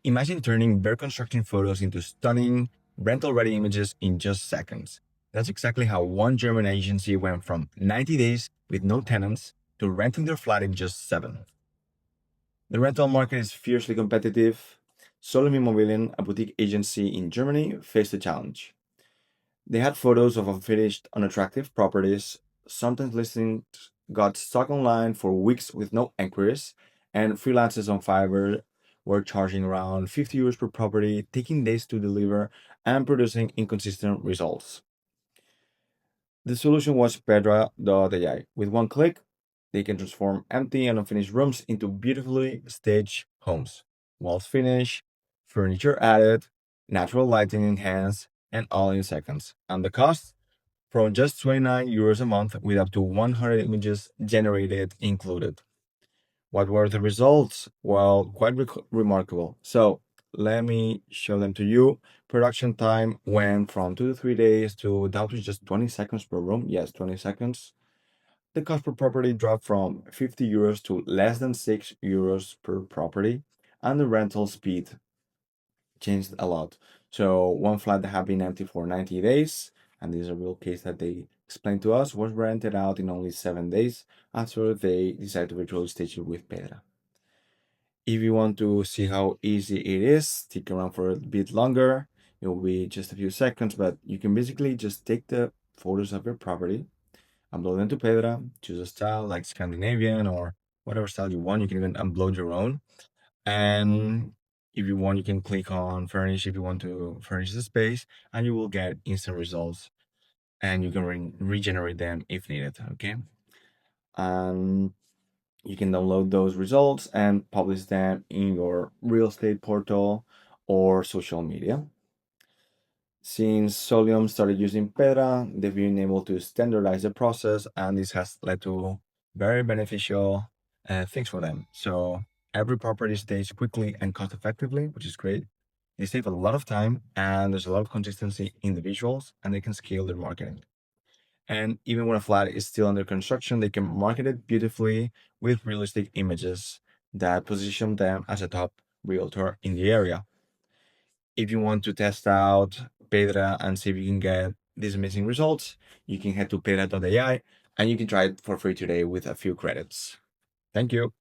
Imagine turning bare construction photos into stunning, rental-ready images in just seconds. That's exactly how one German agency went from 90 days with no tenants to renting their flat in just 7. The rental market is fiercely competitive. Solyom Immobilien, a boutique agency in Germany, faced a challenge. They had photos of unfinished, unattractive properties. Sometimes listings got stuck online for weeks with no inquiries, and freelancers on Fiverr were charging around 50 euros per property, taking days to deliver and producing inconsistent results. The solution was Pedra.ai. With one click, they can transform empty and unfinished rooms into beautifully staged homes. Walls finished, furniture added, natural lighting enhanced, and all in seconds. And the cost? From just 29 euros a month with up to 100 images generated included. What were the results? Well, quite remarkable. So let me show them to you. Production time went from 2 to 3 days to down to just 20 seconds per room. Yes, 20 seconds. The cost per property dropped from 50 euros to less than 6 euros per property. And the rental speed changed a lot. So one flat that had been empty for 90 days, and this is a real case that they explained to us, was rented out in only 7 days after they decided to virtually stage it with Pedra. If you want to see how easy it is, stick around for a bit longer. It will be just a few seconds, but you can basically just take the photos of your property, upload them to Pedra, choose a style like Scandinavian or whatever style you want. You can even upload your own. And if you want, you can click on furnish if you want to furnish the space, and you will get instant results and you can regenerate them if needed. Okay. And you can download those results and publish them in your real estate portal or social media. Since Solyom started using Pedra, they've been able to standardize the process, and this has led to very beneficial things for them. So every property staged quickly and cost effectively, which is great. They save a lot of time, and there's a lot of consistency in the visuals, and they can scale their marketing. And even when a flat is still under construction, they can market it beautifully with realistic images that position them as a top realtor in the area. If you want to test out Pedra and see if you can get these amazing results, you can head to Pedra.ai and you can try it for free today with a few credits. Thank you.